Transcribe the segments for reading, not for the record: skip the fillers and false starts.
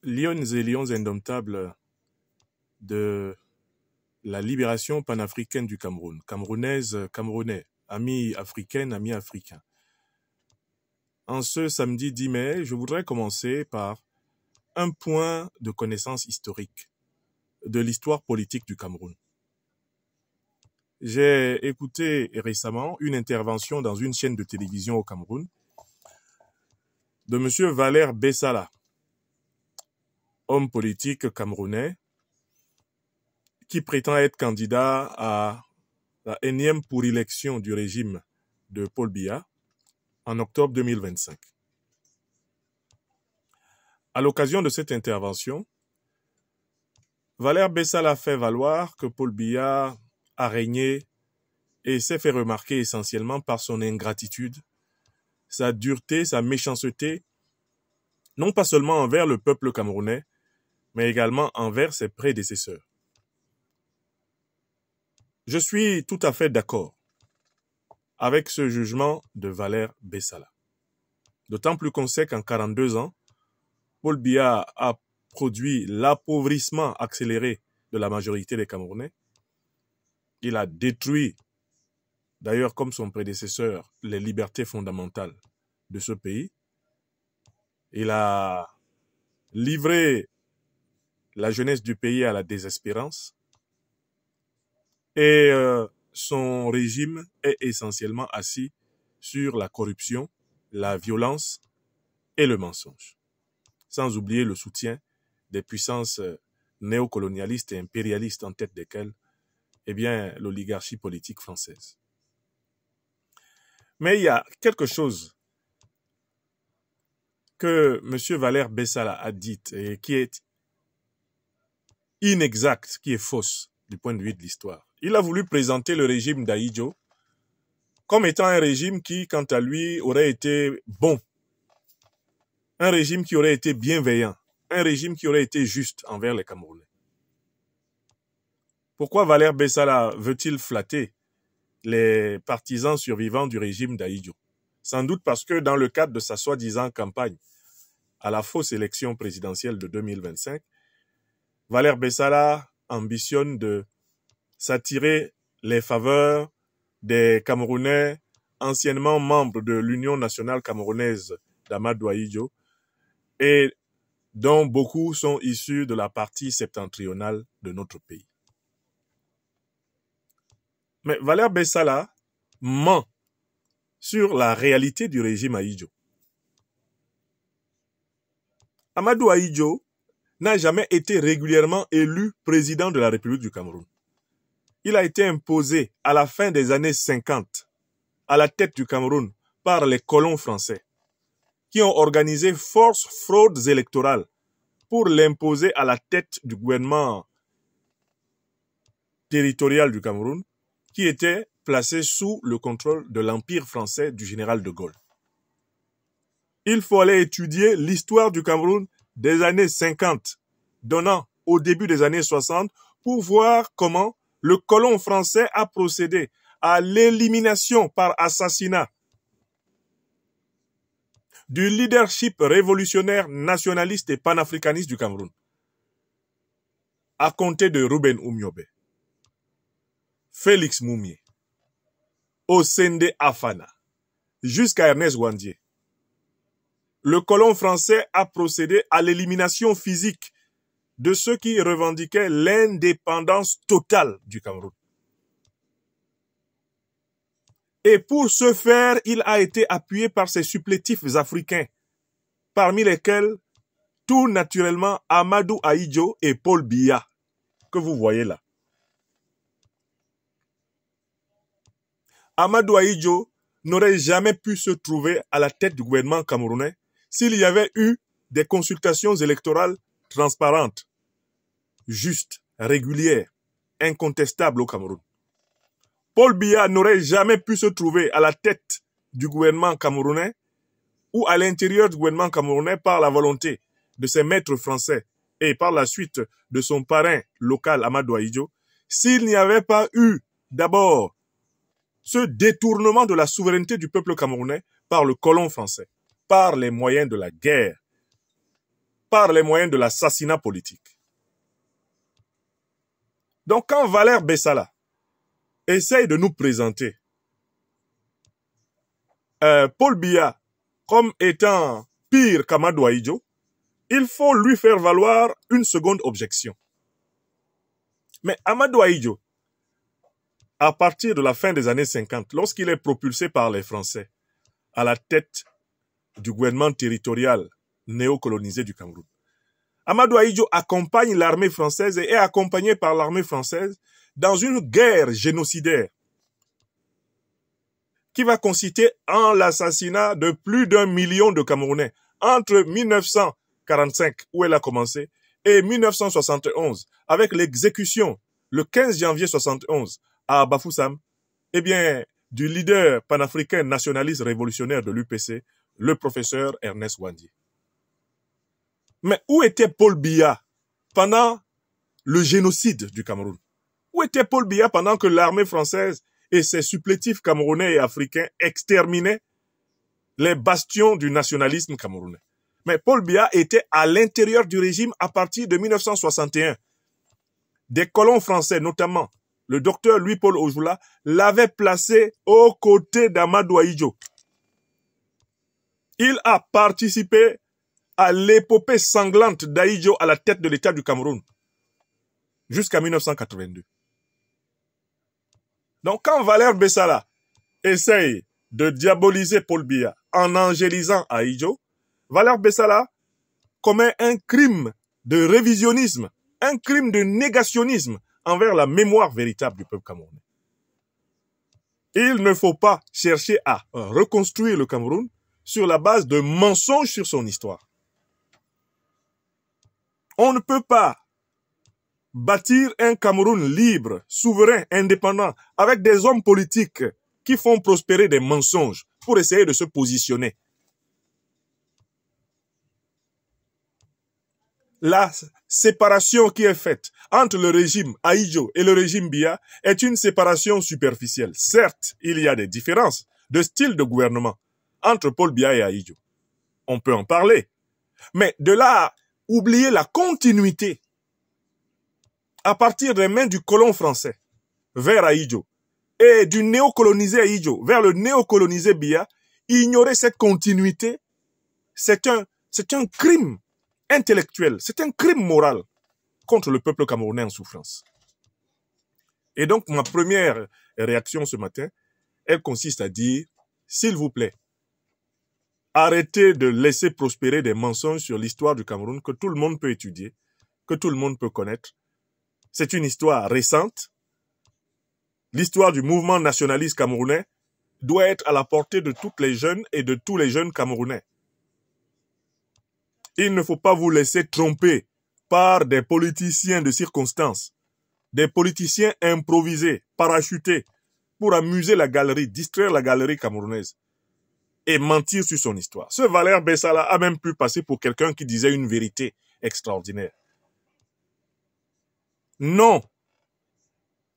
Lions et lions indomptables de la libération panafricaine du Cameroun. Camerounaise, Camerounais, amis africaines, amis africains. En ce samedi 10 mai, je voudrais commencer par un point de connaissance historique de l'histoire politique du Cameroun. J'ai écouté récemment une intervention dans une chaîne de télévision au Cameroun de M. Valère Bessala, homme politique camerounais, qui prétend être candidat à la énième pour élection du régime de Paul Biya en octobre 2025. À l'occasion de cette intervention, Valère Bessala fait valoir que Paul Biya a régné et s'est fait remarquer essentiellement par son ingratitude, sa dureté, sa méchanceté, non pas seulement envers le peuple camerounais, mais également envers ses prédécesseurs. Je suis tout à fait d'accord avec ce jugement de Valère Bessala. D'autant plus qu'on sait qu'en 42 ans, Paul Biya a produit l'appauvrissement accéléré de la majorité des Camerounais. Il a détruit, d'ailleurs comme son prédécesseur, les libertés fondamentales de ce pays. Il a livré la jeunesse du pays à la désespérance. Et son régime est essentiellement assis sur la corruption, la violence et le mensonge. Sans oublier le soutien des puissances néocolonialistes et impérialistes en tête desquelles, l'oligarchie politique française. Mais il y a quelque chose que M. Valère Bessala a dit et qui est inexact, qui est fausse du point de vue de l'histoire. Il a voulu présenter le régime d'Ahidjo comme étant un régime qui, quant à lui, aurait été bon, un régime qui aurait été bienveillant, un régime qui aurait été juste envers les Camerounais. Pourquoi Valère Bessala veut-il flatter les partisans survivants du régime d'Ahidjo? Sans doute parce que dans le cadre de sa soi-disant campagne à la fausse élection présidentielle de 2025, Valère Bessala ambitionne de s'attirer les faveurs des Camerounais anciennement membres de l'Union nationale camerounaise d'Amadou Ahidjo et dont beaucoup sont issus de la partie septentrionale de notre pays. Mais Valère Bessala ment sur la réalité du régime Ahidjo. Amadou Ahidjo n'a jamais été régulièrement élu président de la République du Cameroun. Il a été imposé à la fin des années 50 à la tête du Cameroun par les colons français qui ont organisé force fraudes électorales pour l'imposer à la tête du gouvernement territorial du Cameroun qui était placé sous le contrôle de l'Empire français du général de Gaulle. Il faut aller étudier l'histoire du Cameroun des années 50, donnant au début des années 60 pour voir comment le colon français a procédé à l'élimination par assassinat du leadership révolutionnaire nationaliste et panafricaniste du Cameroun, à compter de Ruben Oumiobe, Félix Moumié, Osende Afana, jusqu'à Ernest Ouandié. Le colon français a procédé à l'élimination physique de ceux qui revendiquaient l'indépendance totale du Cameroun. Et pour ce faire, il a été appuyé par ses supplétifs africains, parmi lesquels, tout naturellement, Amadou Ahidjo et Paul Biya, que vous voyez là. Amadou Ahidjo n'aurait jamais pu se trouver à la tête du gouvernement camerounais s'il y avait eu des consultations électorales transparentes, justes, régulières, incontestables au Cameroun. Paul Biya n'aurait jamais pu se trouver à la tête du gouvernement camerounais ou à l'intérieur du gouvernement camerounais par la volonté de ses maîtres français et par la suite de son parrain local Amadou Ahidjo, s'il n'y avait pas eu d'abord ce détournement de la souveraineté du peuple camerounais par le colon français, par les moyens de la guerre. par les moyens de l'assassinat politique. Donc quand Valère Bessala essaye de nous présenter Paul Biya comme étant pire qu'Amadou Ahidjo, il faut lui faire valoir une seconde objection. Mais Amadou Ahidjo, à partir de la fin des années 50, lorsqu'il est propulsé par les Français à la tête du gouvernement territorial néocolonisé du Cameroun, Amadou Ahidjo accompagne l'armée française et est accompagné par l'armée française dans une guerre génocidaire qui va consister en l'assassinat de plus d'1 million de Camerounais entre 1945, où elle a commencé, et 1971, avec l'exécution, le 15 janvier 71, à Bafoussam, eh bien, du leader panafricain nationaliste révolutionnaire de l'UPC, le professeur Ernest Ouandié. Mais où était Paul Biya pendant le génocide du Cameroun? Où était Paul Biya pendant que l'armée française et ses supplétifs camerounais et africains exterminaient les bastions du nationalisme camerounais? Mais Paul Biya était à l'intérieur du régime à partir de 1961. Des colons français, notamment le docteur Louis-Paul Ojoula, l'avaient placé aux côtés d'Amadou Ahidjo. Il a participé à l'épopée sanglante d'Ahidjo à la tête de l'État du Cameroun jusqu'à 1982. Donc quand Valère Bessala essaye de diaboliser Paul Biya en angélisant Ahidjo, Valère Bessala commet un crime de révisionnisme, un crime de négationnisme envers la mémoire véritable du peuple camerounais. Il ne faut pas chercher à reconstruire le Cameroun sur la base de mensonges sur son histoire. On ne peut pas bâtir un Cameroun libre, souverain, indépendant, avec des hommes politiques qui font prospérer des mensonges pour essayer de se positionner. La séparation qui est faite entre le régime Ahidjo et le régime Biya est une séparation superficielle. Certes, il y a des différences de style de gouvernement entre Paul Biya et Ahidjo. On peut en parler. Mais de là à oublier la continuité à partir des mains du colon français vers Ahidjo et du néocolonisé Ahidjo vers le néocolonisé Biya, ignorer cette continuité, c'est un crime intellectuel, c'est un crime moral contre le peuple camerounais en souffrance. Et donc, ma première réaction ce matin, elle consiste à dire, s'il vous plaît, arrêtez de laisser prospérer des mensonges sur l'histoire du Cameroun que tout le monde peut étudier, que tout le monde peut connaître. C'est une histoire récente. L'histoire du mouvement nationaliste camerounais doit être à la portée de toutes les jeunes et de tous les jeunes Camerounais. Il ne faut pas vous laisser tromper par des politiciens de circonstance, des politiciens improvisés, parachutés, pour amuser la galerie, distraire la galerie camerounaise et mentir sur son histoire. Ce Valère Bessala a même pu passer pour quelqu'un qui disait une vérité extraordinaire. Non.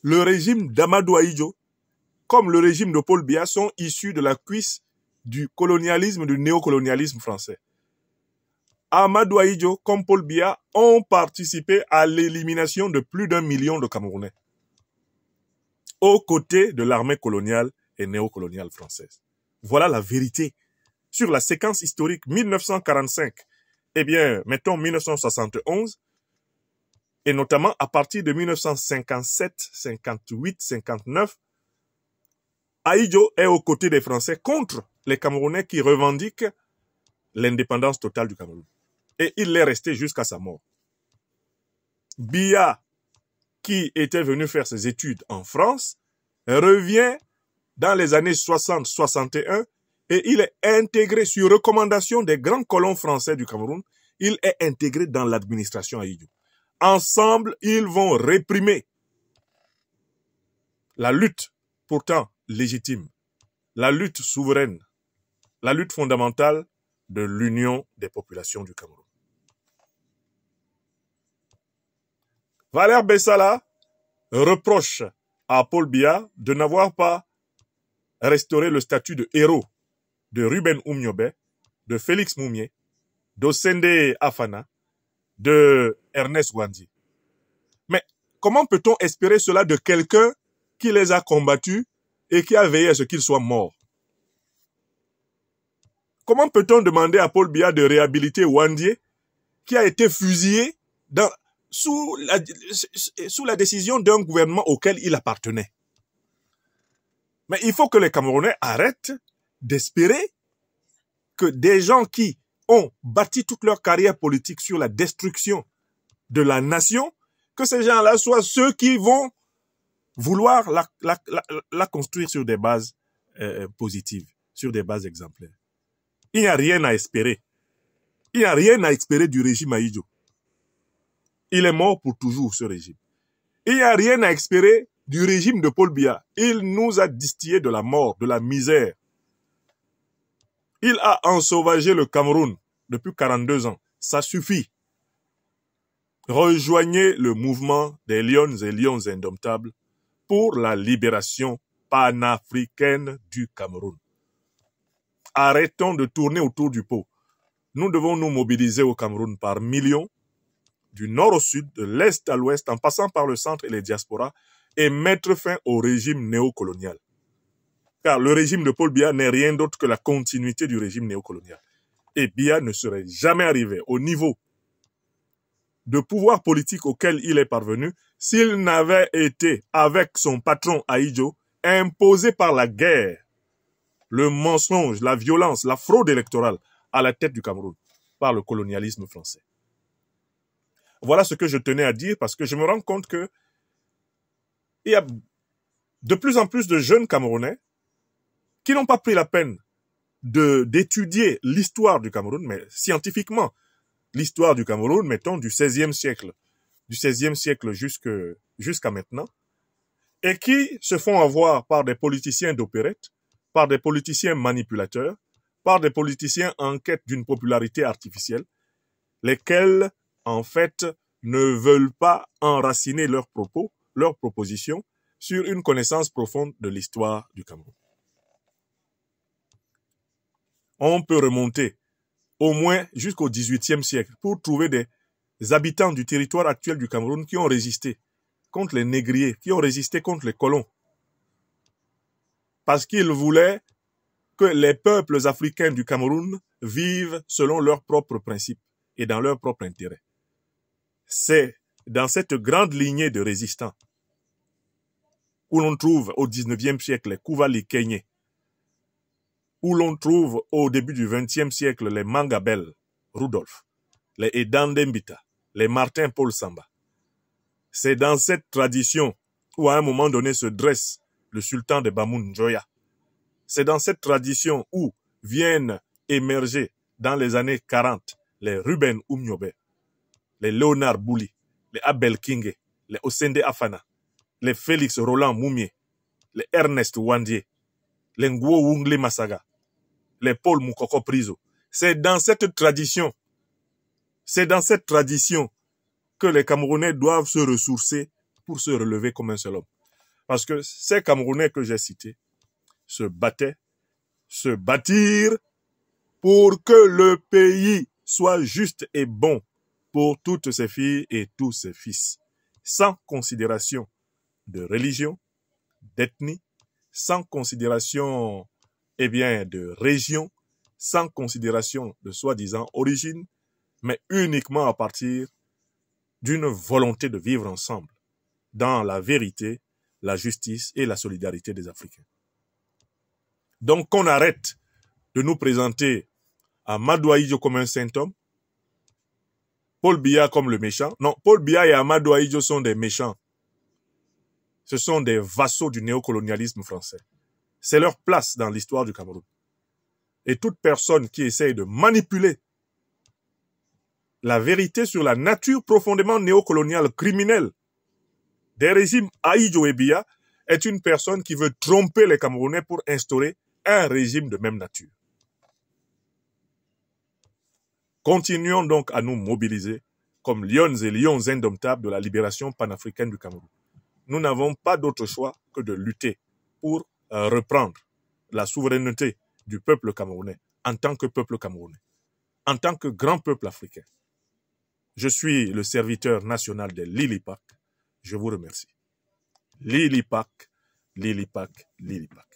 Le régime d'Amadou Ahidjo, comme le régime de Paul Biya, sont issus de la cuisse du colonialisme, du néocolonialisme français. Amadou Ahidjo, comme Paul Biya, ont participé à l'élimination de plus d'1 million de Camerounais aux côtés de l'armée coloniale et néocoloniale française. Voilà la vérité sur la séquence historique 1945, eh bien, mettons 1971, et notamment à partir de 1957, 58, 59, Ahidjo est aux côtés des Français contre les Camerounais qui revendiquent l'indépendance totale du Cameroun. Et il l'est resté jusqu'à sa mort. Biya, qui était venu faire ses études en France, revient dans les années 60-61 et il est intégré sur recommandation des grands colons français du Cameroun, il est intégré dans l'administration Ahidjo. Ensemble, ils vont réprimer la lutte pourtant légitime, la lutte souveraine, la lutte fondamentale de l'union des populations du Cameroun. Valère Bessala reproche à Paul Biya de n'avoir pas restauré le statut de héros de Ruben Oumniobé, de Félix Moumié, d'Osende Afana, de Ernest Ouandie. Mais comment peut-on espérer cela de quelqu'un qui les a combattus et qui a veillé à ce qu'ils soient morts? Comment peut-on demander à Paul Biya de réhabiliter Ouandie qui a été fusillé sous la décision d'un gouvernement auquel il appartenait? Mais il faut que les Camerounais arrêtent d'espérer que des gens qui ont bâti toute leur carrière politique sur la destruction de la nation, que ces gens-là soient ceux qui vont vouloir la construire sur des bases positives, sur des bases exemplaires. Il n'y a rien à espérer. Il n'y a rien à espérer du régime Ahidjo. Il est mort pour toujours, ce régime. Il n'y a rien à espérer du régime de Paul Biya. Il nous a distillé de la mort, de la misère. Il a ensauvagé le Cameroun depuis 42 ans. Ça suffit. Rejoignez le mouvement des lions et lions indomptables pour la libération panafricaine du Cameroun. Arrêtons de tourner autour du pot. Nous devons nous mobiliser au Cameroun par millions, du nord au sud, de l'est à l'ouest, en passant par le centre et les diasporas, et mettre fin au régime néocolonial. Car le régime de Paul Biya n'est rien d'autre que la continuité du régime néocolonial. Et Biya ne serait jamais arrivé au niveau de pouvoir politique auquel il est parvenu s'il n'avait été, avec son patron Ahidjo, imposé par la guerre, le mensonge, la violence, la fraude électorale à la tête du Cameroun par le colonialisme français. Voilà ce que je tenais à dire parce que je me rends compte que il y a de plus en plus de jeunes Camerounais qui n'ont pas pris la peine d'étudier l'histoire du Cameroun, mais scientifiquement, l'histoire du Cameroun, mettons, du XVIe siècle jusqu'à maintenant, et qui se font avoir par des politiciens d'opérette, par des politiciens manipulateurs, par des politiciens en quête d'une popularité artificielle, lesquels, en fait, ne veulent pas enraciner leurs propos, leurs propositions, sur une connaissance profonde de l'histoire du Cameroun. On peut remonter au moins jusqu'au XVIIIe siècle pour trouver des habitants du territoire actuel du Cameroun qui ont résisté contre les négriers, qui ont résisté contre les colons. Parce qu'ils voulaient que les peuples africains du Cameroun vivent selon leurs propres principes et dans leur propre intérêt. C'est dans cette grande lignée de résistants où l'on trouve au XIXe siècle les Kouvali Kenyé, où l'on trouve au début du XXe siècle les Mangabel, Rudolph, les Edandembita, les Martin Paul Samba. C'est dans cette tradition où à un moment donné se dresse le sultan de Bamoun Njoya. C'est dans cette tradition où viennent émerger dans les années 40 les Ruben Oumniobe, les Léonard Bouli, les Abel Kinge, les Osende Afana, les Félix Roland Moumié, les Ernest Ouandie, les Nguo Wungle Masaga, les Paul Moukoko Priso. C'est dans cette tradition que les Camerounais doivent se ressourcer pour se relever comme un seul homme. Parce que ces Camerounais que j'ai cités se bâtirent pour que le pays soit juste et bon pour toutes ses filles et tous ses fils, sans considération de religion, d'ethnie, sans considération, de région, sans considération de soi-disant origine, mais uniquement à partir d'une volonté de vivre ensemble dans la vérité, la justice et la solidarité des Africains. Donc qu'on arrête de nous présenter Amadou Ahidjo comme un saint homme, Paul Biya comme le méchant. Non, Paul Biya et Amadou Ahidjo sont des méchants. Ce sont des vassaux du néocolonialisme français. C'est leur place dans l'histoire du Cameroun. Et toute personne qui essaye de manipuler la vérité sur la nature profondément néocoloniale, criminelle des régimes Ahidjo et Biya est une personne qui veut tromper les Camerounais pour instaurer un régime de même nature. Continuons donc à nous mobiliser comme lions et lions indomptables de la libération panafricaine du Cameroun. Nous n'avons pas d'autre choix que de lutter pour reprendre la souveraineté du peuple camerounais en tant que peuple camerounais, en tant que grand peuple africain. Je suis le serviteur national de Lilipac. Je vous remercie. Lilipac, Lilipac, Lilipac.